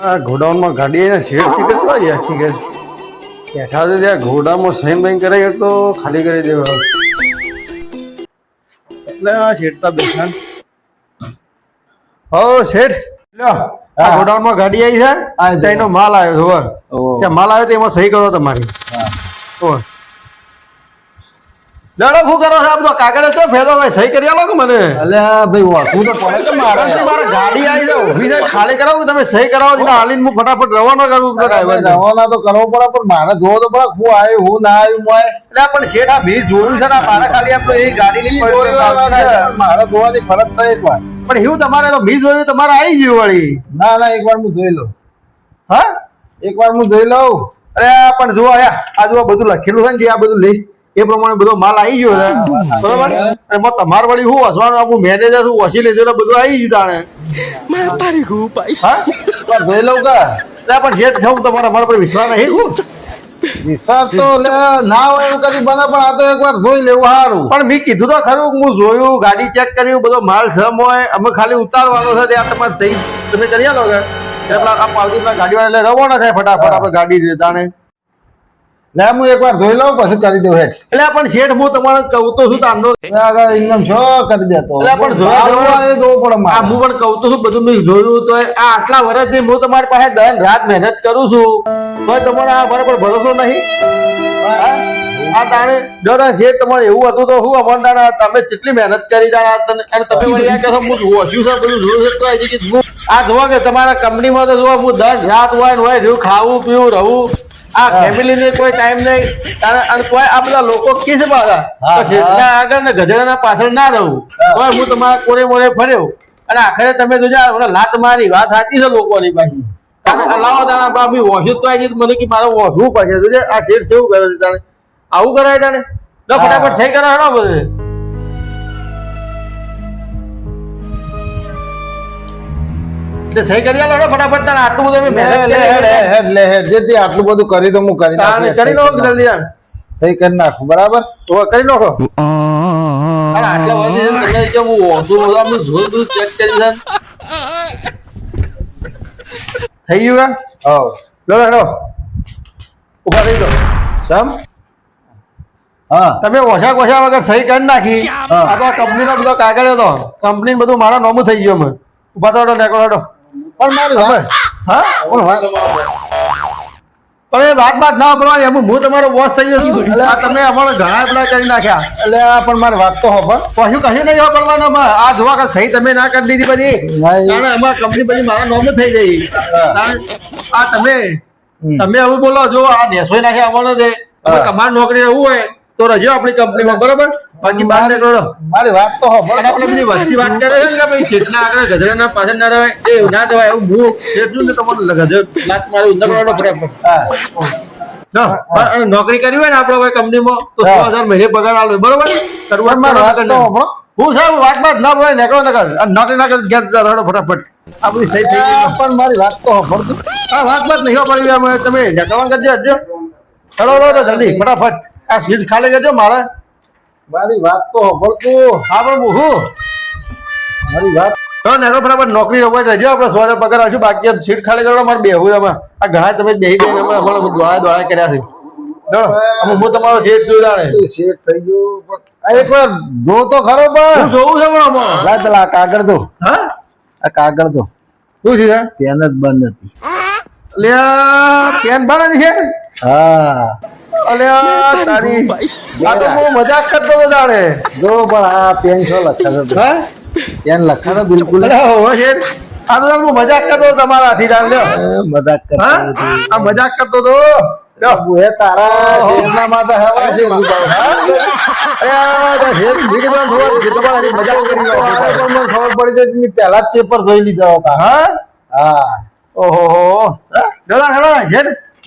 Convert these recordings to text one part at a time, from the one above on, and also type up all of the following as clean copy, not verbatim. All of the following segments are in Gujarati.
આ ગોડાઉનમાં ગાડી શેડ થી કેટલા ગયા છે કે બેઠા છે ત્યાં ગોડાઉનમાં સાઈન બાઈન કરાવી તો ખાલી કરી દેવા એટલે આ શેડતા બેઠા હો શેઠ લ્યો આ ગોડાઉનમાં ગાડી આવી છે તેનો માલ આવ્યો છે ત્યાં માલ આવ્યો તો એમાં સહી કરો તમારી લડો શું કરો છો આપ તો કાગળ તો ફેરો સહી કરી આલો કે મને અલ્યા ભાઈ વાતું તો પડે કે મારે ગાડી આવી છે ઊભી છે ખાલી કરાવું તમે સહી કરાવો એટલે હાલીને હું ફટાફટ રવાના કરું રવાના તો કરવો પડે પણ મારે જોવો તો પડે હું આવ્યું હું ના આવ્યું મોય એટલે પણ શેઠ આ ભીજ જોયું છે ને મારે ખાલી આપણે એ ગાડીની મારે જોવાની ફરજ થાય એક વાર પણ એવું તમારે તો ભીજ જોયું તમારે આવી ગયું વળી ના ના એક વાર હું જોઈ લઉં હા એક વાર હું જોઈ લઉં અરે પણ જુઓ આ જુઓ બધું લખેલું છે ને જે આ બધું લિસ્ટ એ પ્રમાણે બધો માલ આવી ગયો છે બરોબર અને તમારે વળી શું વસવાનું આપું મેનેજર શું વસી લીધું બધું આવી ગયું તાણે હા જોઈ લઉં કા પણ શેઠ છું તમારા મારા પર વિશ્વાસ નહીં વિશ્વાસ તો ના હોય એવું કદી બને પણ આ તો એક વાર જોઈ લેવું સારું પણ મેં કીધું તો ખરું હું જોયું ગાડી ચેક કર્યું બધો માલ સમ હોય અમે ખાલી ઉતારવાનો છે ત્યાં તમારે સહી તમે કરી આલો કે એટલે આ પાવતીના ગાડીવાળા એટલે રવાના થાય ફટાફટ આપણે ગાડી તાણે લે હું એક વાર જોઈ લઉં પછી કરી દઉં હેઠ એટલે પણ શેઠ હું તમારે કહું તો શું તાંડો આગળ ઇન્કમ છો કરી દેતો એટલે પણ જોવું પડે હું પણ કહું તો શું બધું મેં જોયું તો આ આટલા વર્ષથી હું તમારી પાસે દન રાત મહેનત કરું છું તો તમારે આ મારા પર ભરોસો નહીં આ તાણે જો શેઠ તમારે એવું હતું તો હું અમારે તમે કેટલી મહેનત કરી અને તમે વળી આ કહો હું ઓછું છે બધું જોયું છે તો આ જોવા કે તમારા કંપનીમાં તો જોવા હું દન રાત હોય ખાવું પીવું રહું આ ફેમિલી ને કોઈ ટાઈમ નહીં અને કોઈ આ બધા લોકો કિસ પાછા આગળ ને ગધેડાના પાછળ ના રહું તો હું તમારા કોરે મોરે ફર્યો અને આખરે તમે જોજો લાત મારી વાત સાચી છે લોકોની પાછી લાવો તારા બાબી વોશું તો આવી મને કે મારે વોશવું પડશે જોજે આ શેર સેવું કરે છે તાણે આવું કરાય તાણે ફટાફટ સહી કરાવો બધે સહી કરી આલો ફટાફટ તારે આટલું બધું જેથી આટલું બધું કરી તો હું કરી કરી લો જલ્દી સહી કરી નાખું બરાબર તો કરી નાખો આટલા વાગે તમે કે હું ઓછું બધું જોયું ચેક કરી છે થઈ ગયું લો લો ઉભા રહી દો સમ હા તમે ઓછા ઓછા વગર સહી કરી નાખી આ તો કંપનીનો બધો કાગળ હતો કંપની બધું મારા નોમું થઈ ગયું અમે ઉભા તો નેકો પણ મારી હા પણ એ વાત ના પડવાની એમ હું તમારો બોસ થઈ જશું એટલે તમે અમારે ઘણા એપ્લાય કરી નાખ્યા એટલે પણ મારી વાત તો હો પણ કશું નહીં પડવાનું આ જોવા કે સહી તમે ના કરી દીધી બધી કારણ અમારા કંપની બધી મારા નોમ થઈ ગઈ આ તમે હવે બોલો જો આ નેસોઈ નાખ્યા અમારો દે તમારી નોકરી રહેવું હોય તો રજો આપણી કંપનીમાં બરોબર બાકી બહાર નીકળો મારી વાત તો હો આપણે બધી વસ્તી વાત કરે છે કે ભાઈ શેઠના આગળ ગધેડાના પાછળ ના રહેવાય એ ના જવાય એવું હું શેઠું ને તમારું ગધેડ લાત મારી અંદર વાળો ફટાફટ નોકરી કરવી હોય ને આપણે કોઈ કંપનીમાં તો 6,000 મહિને પગાર આલો બરોબર કરવા હું સાહેબ વાત ના બોલે નીકળો નોકરી ના કરે ઘેર રડો ફટાફટ આ બધી સહી થઈ ગઈ પણ મારી વાત તો હો આ વાત નહીં પડી તમે નીકળવા કરજો હજો ચલો જલ્દી ફટાફટ આ સીટ ખાલી જજો મારે મારી વાત તો હબળતું હા પણ હું મારી વાત તો નેરો ફટાફટ નોકરી રવા જજો આપણે 100,000 પગાર આવશે બાકી સીટ ખાલી કરવા મારે બેહવું એમાં આ ઘણા તમે બેહી ગઈ અમારે દોડા કર્યા છે હું તમારો શેઠ જોઈ શેઠ થઈ ગયું પણ એક વાર જો તો ખરો પણ જોવું છે પણ પેલા કાગળ દો હા આ કાગળ દો શું છે પેન જ બંધ હતી એટલે પેન બંધ છે હા અલ્યા તારી આ તો બહુ મજાક કરતો હતો તારે જો પણ આ પેન છો લખા છે હા પેન લખા તો બિલકુલ હો શેર આ તો હું મજાક કરતો હતો તમારાથી જાણ લ્યો મજાક કરતો આ મજાક કરતો હતો એ તારા શેરના માથે હવા છે મજાક કરી ખબર પડી જાય મેં પહેલા જ પેપર જોઈ લીધા હતા હા ઓહો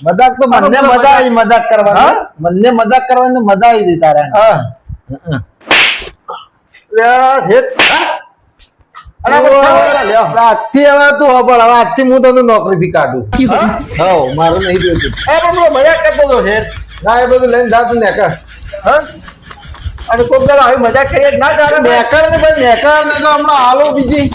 મજાક તો મને મજા આવી મજાક કરવાની મજાક કરવાની મજા આવી હતી તારા આજથી હવે તું હવે આજથી હું તને નોકરી થી કાઢું છું મારું નહીં જોઈતું મજાક કરતો હતો શેર ના એ બધું લઈને જાતું નેકર અને કોક દાડો આવી મજાક કરીએ ના ચાલે નેકર ને ભાઈ નેકર ને તો હમણાં હાલો બીજી